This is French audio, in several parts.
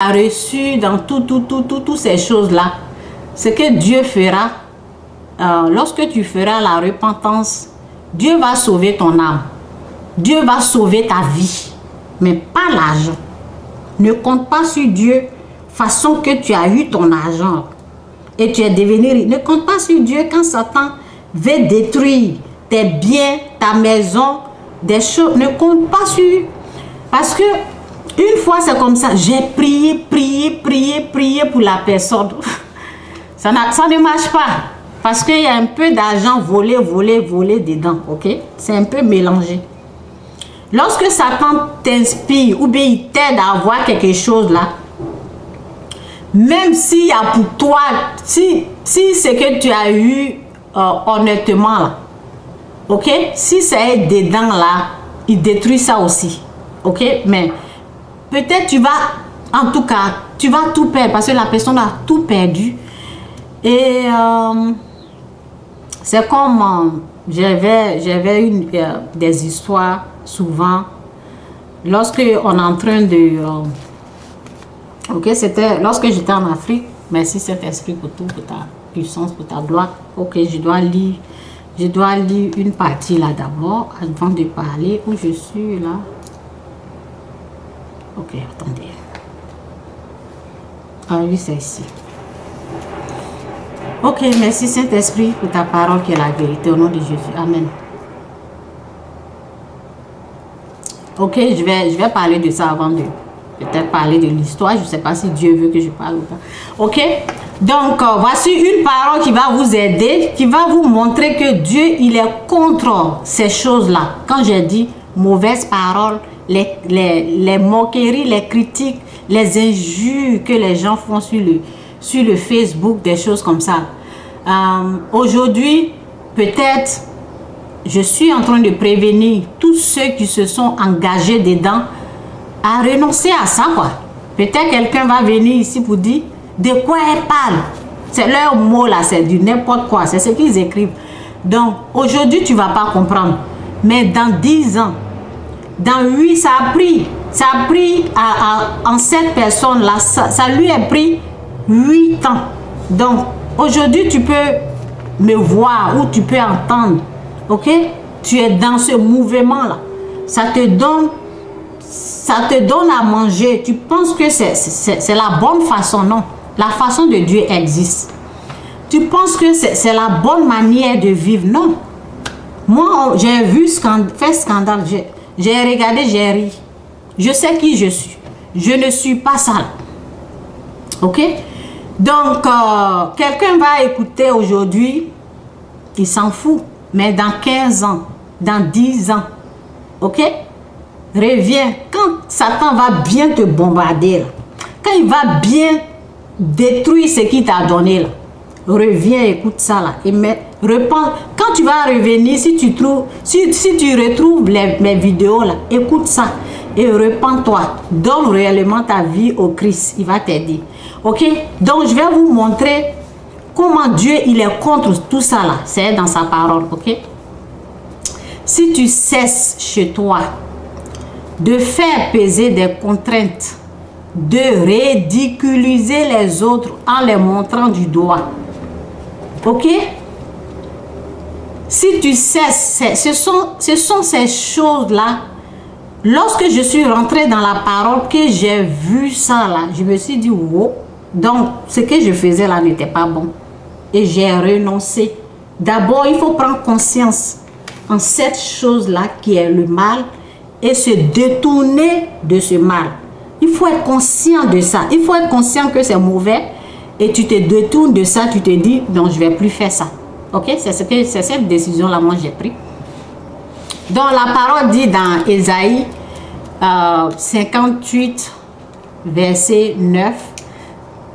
a reçu dans toutes ces choses-là, ce que Dieu fera, lorsque tu feras la repentance, Dieu va sauver ton âme. Dieu va sauver ta vie, mais pas l'argent. Ne compte pas sur Dieu, façon que tu as eu ton argent et tu es devenu riche. Ne compte pas sur Dieu quand Satan veut détruire tes biens, ta maison, des choses. Ne compte pas sur... Parce que une fois c'est comme ça, j'ai prié pour la personne. Ça ne marche pas. Parce qu'il y a un peu d'argent volé dedans, ok? C'est un peu mélangé. Lorsque Satan t'inspire ou bien il t'aide à avoir quelque chose là, même s'il y a pour toi, si c'est que tu as eu honnêtement là, ok? Si c'est dedans là, il détruit ça aussi, ok? Mais peut-être tu vas, en tout cas, tu vas tout perdre parce que la personne a tout perdu. Et c'est comme j'avais des histoires souvent lorsque on est en train de ok, c'était lorsque j'étais en Afrique. Merci Saint-Esprit pour tout, pour ta puissance, pour ta gloire. Ok, je dois lire une partie là d'abord avant de parler. Où je suis là. Ok, attendez. Ah oui, c'est ici. Ok, merci Saint-Esprit pour ta parole qui est la vérité au nom de Jésus. Amen. Ok, je vais parler de ça avant de peut-être parler de l'histoire. Je ne sais pas si Dieu veut que je parle ou pas. Ok, donc voici une parole qui va vous aider, qui va vous montrer que Dieu, il est contre ces choses-là. Quand j'ai dit mauvaises paroles, les moqueries, les critiques, les injures que les gens font sur le Facebook, des choses comme ça. Aujourd'hui, peut-être, je suis en train de prévenir tous ceux qui se sont engagés dedans à renoncer à ça, quoi. Peut-être quelqu'un va venir ici pour dire de quoi elle parle. C'est leur mot là, c'est du n'importe quoi, c'est ce qu'ils écrivent. Donc, aujourd'hui, tu ne vas pas comprendre. Mais dans 10 ans, dans 8, ça a pris en cette personne-là, ça lui a pris 8 ans. Donc, aujourd'hui, tu peux me voir ou tu peux entendre, ok? Tu es dans ce mouvement-là. Ça te donne à manger. Tu penses que c'est la bonne façon, non? La façon de Dieu existe. Tu penses que c'est la bonne manière de vivre, non? Moi, j'ai vu faire scandale. J'ai regardé, j'ai ri. Je sais qui je suis. Je ne suis pas sale. Ok? Donc, quelqu'un va écouter aujourd'hui, il s'en fout. Mais dans 15 ans, dans 10 ans, ok? Reviens. Quand Satan va bien te bombarder, là, quand il va bien détruire ce qu'il t'a donné, là, reviens, écoute ça là. Et repense. Quand tu vas revenir, si tu retrouves mes vidéos là, écoute ça et repens-toi. Donne réellement ta vie au Christ. Il va t'aider. Ok? Donc je vais vous montrer comment Dieu il est contre tout ça là. C'est dans sa parole. Ok? Si tu cesses chez toi de faire peser des contraintes, de ridiculiser les autres en les montrant du doigt. Ok? Si tu cesses, ce sont ces choses-là. Lorsque je suis rentrée dans la parole, que j'ai vu ça là, je me suis dit, wow. Donc, ce que je faisais là n'était pas bon. Et j'ai renoncé. D'abord, il faut prendre conscience en cette chose-là qui est le mal et se détourner de ce mal. Il faut être conscient de ça. Il faut être conscient que c'est mauvais et tu te détournes de ça, tu te dis, non, je ne vais plus faire ça. Ok? C'est cette décision-là, moi, j'ai pris. Donc, la parole dit dans Ésaïe 58, verset 9.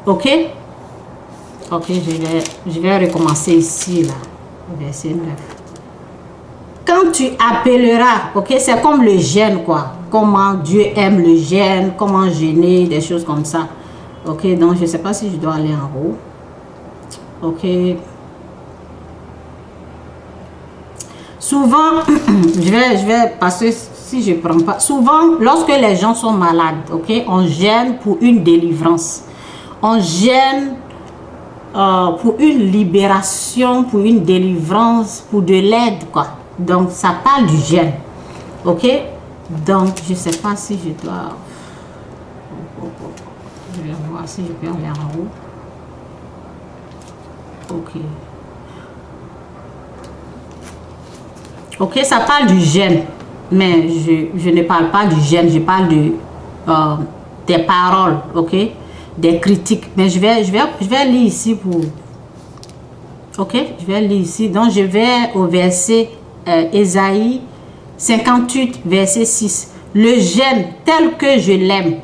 Ok? Ok, je vais recommencer ici, là. Verset 9. Quand tu appelleras, ok, c'est comme le jeûne, quoi. Comment Dieu aime le jeûne, comment jeûner, des choses comme ça. Ok, donc je ne sais pas si je dois aller en haut. Ok. Souvent, je vais parce que si je prends pas... Souvent, lorsque les gens sont malades, ok, on gêne pour une délivrance. On gêne pour une libération, pour une délivrance, pour de l'aide, quoi. Donc, ça parle du gêne. Ok? Donc, je sais pas si je dois... Je vais voir si je peux aller en haut. Ok. Ok, ça parle du gêne. Mais je ne parle pas du gêne. Je parle de, des paroles, ok? Des critiques. Mais je vais lire ici pour... Ok? Je vais lire ici. Donc, je vais au verset Ésaïe 58, verset 6. Le gêne tel que je l'aime,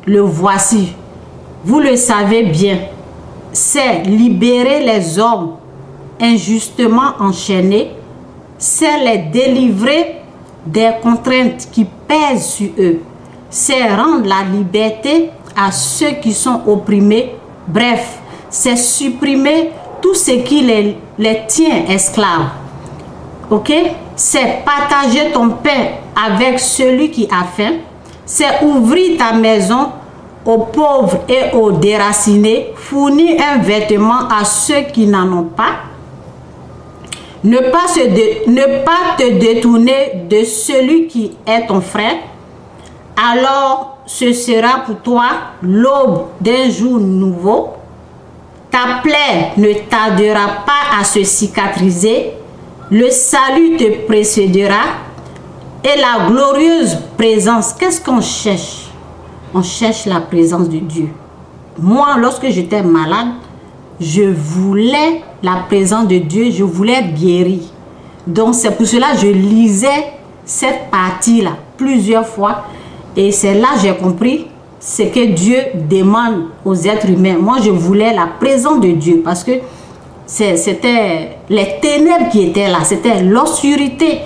le voici. Vous le savez bien. C'est libérer les hommes injustement enchaînés. C'est les délivrer des contraintes qui pèsent sur eux. C'est rendre la liberté à ceux qui sont opprimés. Bref, c'est supprimer tout ce qui les tient esclaves. Ok? C'est partager ton pain avec celui qui a faim. C'est ouvrir ta maison aux pauvres et aux déracinés. Fournir un vêtement à ceux qui n'en ont pas. Ne pas te détourner de celui qui est ton frère. Alors ce sera pour toi l'aube d'un jour nouveau. Ta plaie ne tardera pas à se cicatriser. Le salut te précédera. Et la glorieuse présence, qu'est-ce qu'on cherche? On cherche la présence de Dieu. Moi, lorsque j'étais malade, je voulais la présence de Dieu, je voulais être guéri. Donc c'est pour cela que je lisais cette partie-là plusieurs fois. Et c'est là que j'ai compris ce que Dieu demande aux êtres humains. Moi, je voulais la présence de Dieu parce que c'était les ténèbres qui étaient là. C'était l'obscurité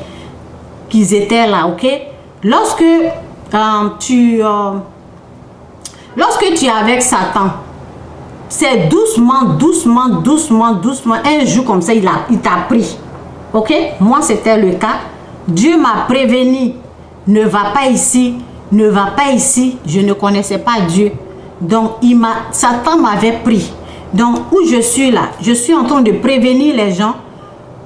qui étaient là, ok? Lorsque tu es avec Satan, c'est doucement, un jour comme ça, il t'a pris. Ok? Moi, c'était le cas. Dieu m'a prévenu, ne va pas ici, ne va pas ici. Je ne connaissais pas Dieu. Donc, Satan m'avait pris. Donc, où je suis là, je suis en train de prévenir les gens.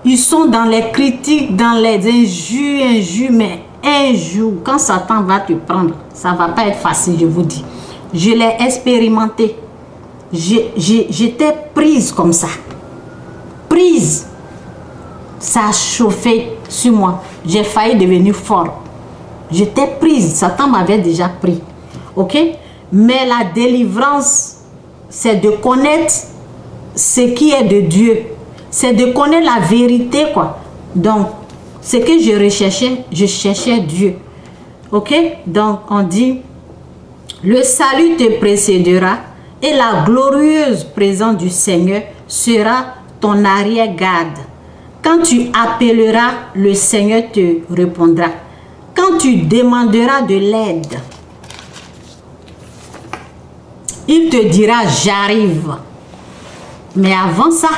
Ils sont dans les critiques, dans les injures, mais un jour, quand Satan va te prendre, ça ne va pas être facile, je vous dis. Je l'ai expérimenté. J'étais prise comme ça. Prise. Ça a chauffé sur moi. J'ai failli devenir forte. J'étais prise. Satan m'avait déjà pris. Ok? Mais la délivrance, c'est de connaître ce qui est de Dieu. C'est de connaître la vérité, quoi. Donc, ce que je cherchais Dieu. Ok? Donc, on dit, le salut te précédera et la glorieuse présence du Seigneur sera ton arrière-garde. Quand tu appelleras, le Seigneur te répondra. Quand tu demanderas de l'aide, il te dira, j'arrive. Mais avant ça,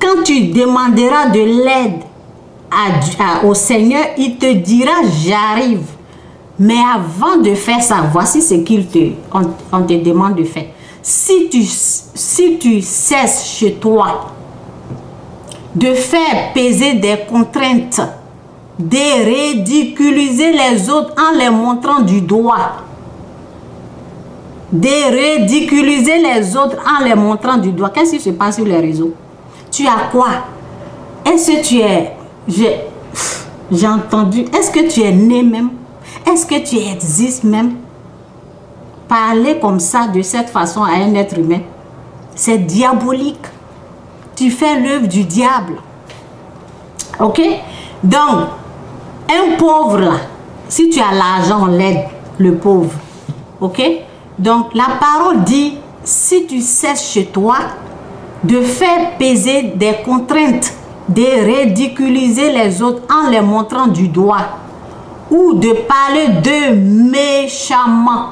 quand tu demanderas de l'aide au Seigneur, il te dira, j'arrive. Mais avant de faire ça, voici ce on te demande de faire. Si tu cesses chez toi de faire peser des contraintes, de ridiculiser les autres en les montrant du doigt, de ridiculiser les autres en les montrant du doigt, qu'est-ce qui se passe sur les réseaux? Tu as quoi? Est-ce que tu es... J'ai entendu, est-ce que tu es né même? Est-ce que tu existes même? Parler comme ça, de cette façon à un être humain, c'est diabolique. Tu fais l'œuvre du diable. Ok? Donc, un pauvre là, si tu as l'argent, on l'aide le pauvre. Ok? Donc, la parole dit, si tu cesses chez toi de faire peser des contraintes, de ridiculiser les autres en les montrant du doigt, ou de parler d'eux méchamment.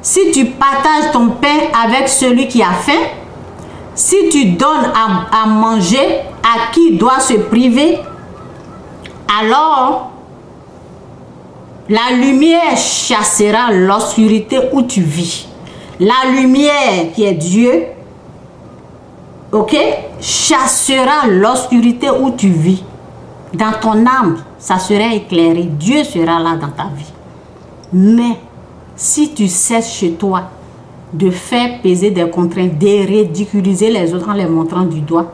Si tu partages ton pain avec celui qui a faim, si tu donnes à manger à qui doit se priver, alors La lumière chassera l'obscurité où tu vis. La lumière qui est Dieu, ok, chassera l'obscurité où tu vis. Dans ton âme, ça sera éclairé. Dieu sera là dans ta vie. Mais si tu cesses chez toi de faire peser des contraintes, de ridiculiser les autres en les montrant du doigt,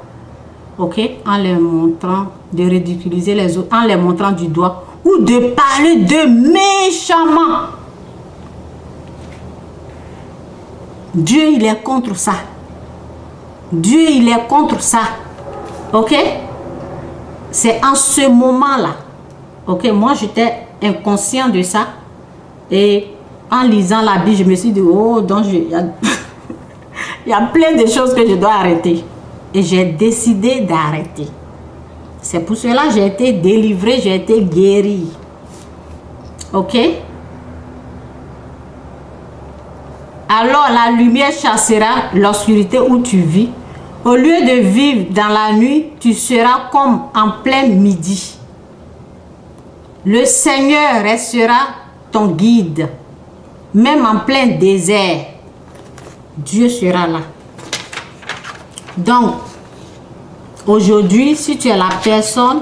ok, en les montrant, de ridiculiser les autres en les montrant du doigt, ou de parler d'eux méchamment, Dieu, il est contre ça. Dieu, il est contre ça. Ok? C'est en ce moment-là. Ok? Moi, j'étais inconscient de ça. Et en lisant la Bible, je me suis dit, oh, donc il y a plein de choses que je dois arrêter. Et j'ai décidé d'arrêter. C'est pour cela que j'ai été délivrée, j'ai été guérie. Ok? Alors la lumière chassera l'obscurité où tu vis. Au lieu de vivre dans la nuit, tu seras comme en plein midi. Le Seigneur restera ton guide. Même en plein désert, Dieu sera là. Donc, aujourd'hui, si tu es la personne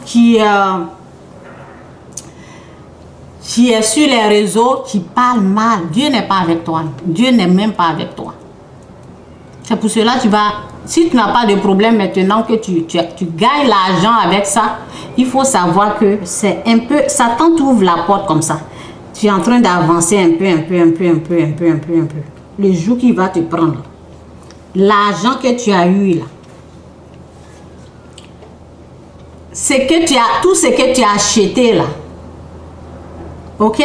qui est sur les réseaux, qui parle mal, Dieu n'est pas avec toi. Dieu n'est même pas avec toi. C'est pour cela que si tu n'as pas de problème maintenant, que tu gagnes l'argent avec ça, il faut savoir que c'est un peu, Satan t'ouvre la porte comme ça. Tu es en train d'avancer un peu. Le jour qu'il va te prendre, l'argent que tu as eu là, tout ce que tu as acheté là, ok?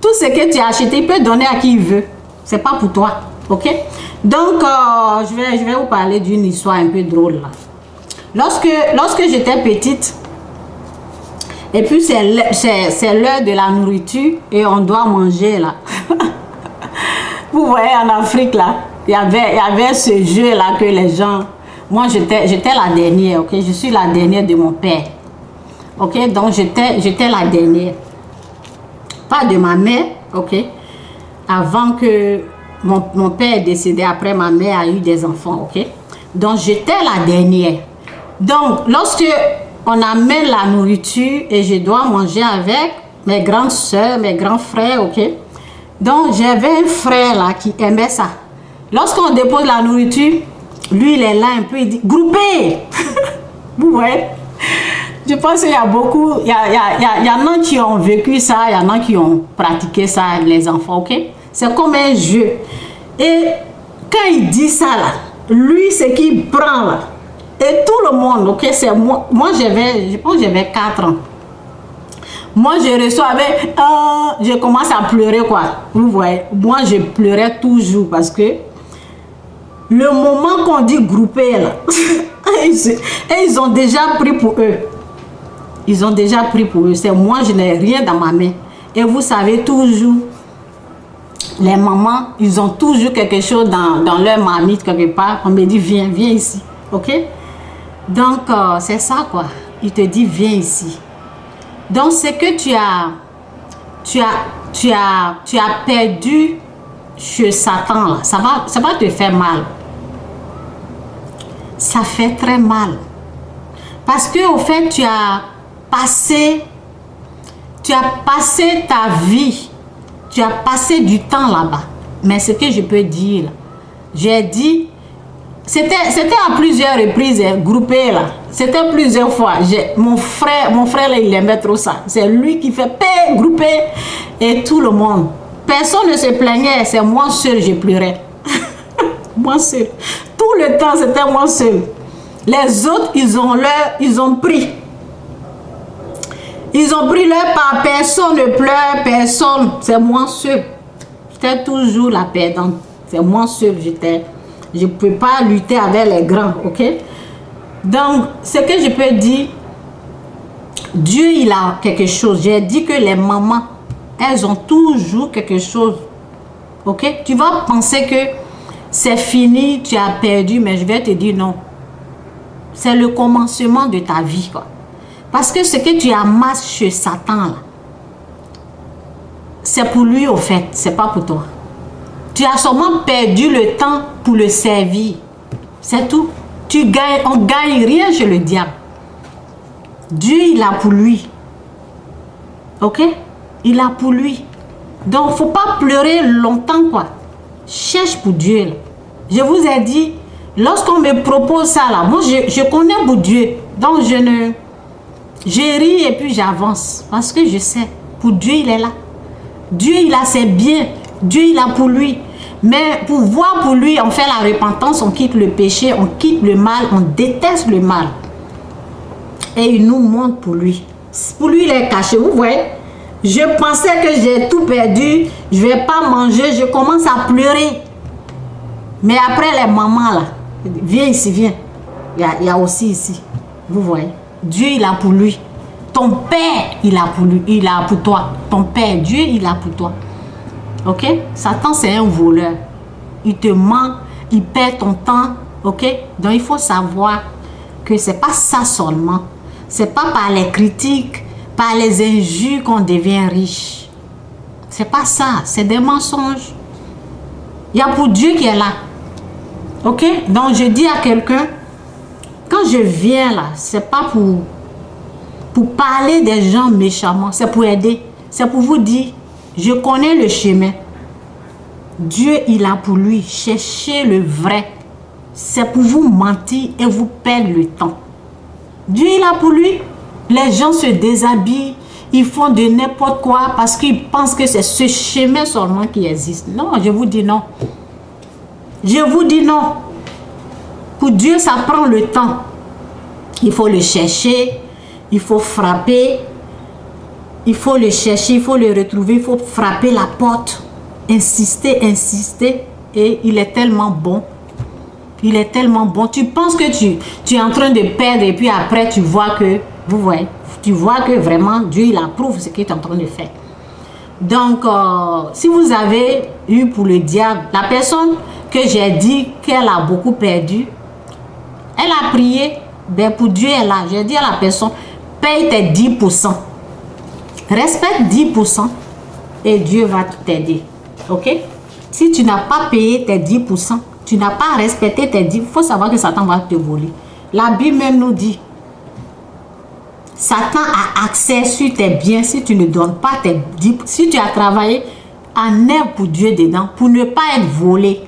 Tout ce que tu as acheté, il peut donner à qui il veut. C'est pas pour toi, ok? Donc, je vais vous parler d'une histoire un peu drôle là. Lorsque j'étais petite, et puis c'est l'heure de la nourriture et on doit manger là. Vous voyez en Afrique là, il y avait ce jeu là que les gens... Moi j'étais la dernière, ok? Je suis la dernière de mon père. Ok? Donc j'étais la dernière. Pas de ma mère, ok? Avant que mon père est décédé, après ma mère a eu des enfants, ok? Donc j'étais la dernière. Donc lorsque on amène la nourriture et je dois manger avec mes grandes soeurs, mes grands frères, ok? Donc j'avais un frère là qui aimait ça. Lorsqu'on dépose la nourriture, lui il est là un peu, il dit groupez. Vous voyez? Je pense qu'il y a beaucoup, il y en a qui ont vécu ça, il y en a qui ont pratiqué ça, les enfants, ok? C'est comme un jeu. Et quand il dit ça là, lui c'est qu'il prend là. Et tout le monde, ok, c'est moi. Moi je pense que j'avais 4 ans. Moi je reçois avec, je commence à pleurer quoi. Vous voyez, moi je pleurais toujours parce que le moment qu'on dit grouper là, et ils ont déjà pris pour eux. Ils ont déjà pris pour eux. C'est moi, je n'ai rien dans ma main. Et vous savez toujours, les mamans, ils ont toujours quelque chose dans leur marmite quelque part. On me dit, viens ici. Ok? Donc, c'est ça quoi. Il te dit, viens ici. Donc, c'est que tu as perdu chez Satan là. Ça va te faire mal. Ça fait très mal. Parce que au fait, tu as passé ta vie, tu as passé du temps là-bas. Mais ce que je peux dire, j'ai dit, c'était à plusieurs reprises, groupé là. C'était plusieurs fois. Mon frère là, il aimait trop ça. C'est lui qui fait groupé et tout le monde. Personne ne se plaignait, c'est moi seul, je pleurais. Moi seul. Tout le temps, c'était moi seul. Les autres, ils ont pris. Ils ont pris leur part. Personne ne pleure, personne. C'est moi seul. J'étais toujours la perdante. C'est moi seul. Je ne peux pas lutter avec les grands, ok? Donc, ce que je peux dire, Dieu, il a quelque chose. J'ai dit que les mamans, elles ont toujours quelque chose, ok? Tu vas penser que c'est fini, tu as perdu, mais je vais te dire non. C'est le commencement de ta vie, quoi. Parce que ce que tu amasses chez Satan, là, c'est pour lui au fait, c'est pas pour toi. Tu as seulement perdu le temps pour le servir. C'est tout. On gagne rien chez le diable. Dieu, il a pour lui. Ok? Il a pour lui. Donc, il ne faut pas pleurer longtemps, quoi. Cherche pour Dieu. Là. Je vous ai dit, lorsqu'on me propose ça, là, moi, je connais pour Dieu. Donc, je ris et puis j'avance. Parce que je sais, pour Dieu, il est là. Dieu, il a ses biens. Dieu, il a pour lui. Mais pour voir pour lui, on fait la repentance, on quitte le péché, on quitte le mal, on déteste le mal. Et il nous montre pour lui. Pour lui, il est caché. Vous voyez? Je pensais que j'ai tout perdu. Je ne vais pas manger. Je commence à pleurer. Mais après, les mamans, là, viens ici, viens. Il y a aussi ici. Vous voyez? Dieu, il a pour lui. Ton père, il a pour lui. Il a pour toi. Ton père, Dieu, il a pour toi. Ok? Satan, c'est un voleur. Il te ment, il perd ton temps. Ok? Donc, il faut savoir que ce n'est pas ça seulement. Ce n'est pas par les critiques, par les injures qu'on devient riche. Ce n'est pas ça. C'est des mensonges. Il y a pour Dieu qui est là. Ok? Donc, je dis à quelqu'un, quand je viens là, ce n'est pas pour parler des gens méchamment. C'est pour aider. C'est pour vous dire, je connais le chemin. Dieu, il a pour lui. Cherchez le vrai. C'est pour vous mentir et vous perdre le temps. Dieu, il a pour lui. Les gens se déshabillent. Ils font de n'importe quoi parce qu'ils pensent que c'est ce chemin seulement qui existe. Non, je vous dis non. Je vous dis non. Pour Dieu, ça prend le temps. Il faut le chercher. Il faut frapper. Il faut le chercher, il faut le retrouver, il faut frapper la porte, insister, insister. Et il est tellement bon. Il est tellement bon. Tu penses que tu es en train de perdre et puis après tu vois que, vous voyez, tu vois que vraiment Dieu il approuve ce qu'il est en train de faire. Donc, si vous avez eu pour le diable, la personne que j'ai dit qu'elle a beaucoup perdu, elle a prié, ben pour Dieu elle est là. J'ai dit à la personne, paye tes 10%. Respecte 10% et Dieu va t'aider. Ok? Si tu n'as pas payé tes 10%, tu n'as pas respecté tes 10%, il faut savoir que Satan va te voler. La Bible même nous dit, Satan a accès sur tes biens si tu ne donnes pas tes 10%. Si tu as travaillé en œuvre pour Dieu dedans, pour ne pas être volé.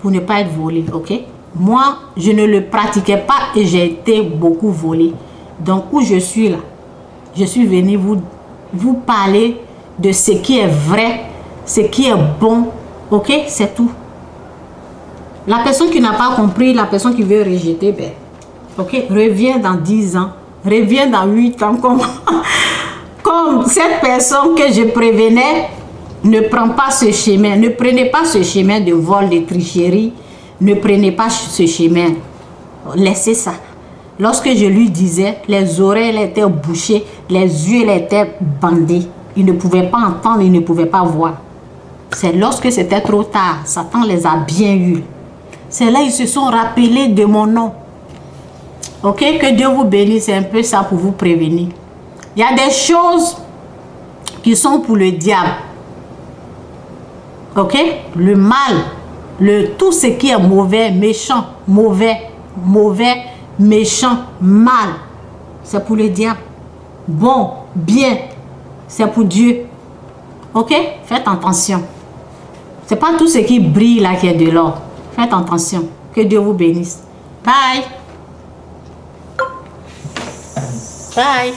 Pour ne pas être volé, ok? Moi, je ne le pratiquais pas et j'ai été beaucoup volé. Donc, où je suis là, je suis venu vous parler de ce qui est vrai, ce qui est bon. Ok? C'est tout. La personne qui n'a pas compris, la personne qui veut rejeter, ben, ok? Reviens dans 10 ans. Reviens dans 8 ans. Comme cette personne que je prévenais, ne prend pas ce chemin. Ne prenez pas ce chemin de vol, de tricherie. Ne prenez pas ce chemin. Laissez ça. Lorsque je lui disais, les oreilles étaient bouchées, les yeux étaient bandés. Il ne pouvait pas entendre, il ne pouvait pas voir. C'est lorsque c'était trop tard, Satan les a bien eus. C'est là qu'ils se sont rappelés de mon nom. Ok, que Dieu vous bénisse, c'est un peu ça pour vous prévenir. Il y a des choses qui sont pour le diable. Ok, le mal, tout ce qui est mauvais, méchant, mauvais, méchant, mal, c'est pour le diable. Bon, bien, c'est pour Dieu. Ok? Faites attention. C'est pas tout ce qui brille là qui est de l'or. Faites attention. Que Dieu vous bénisse. Bye. Bye.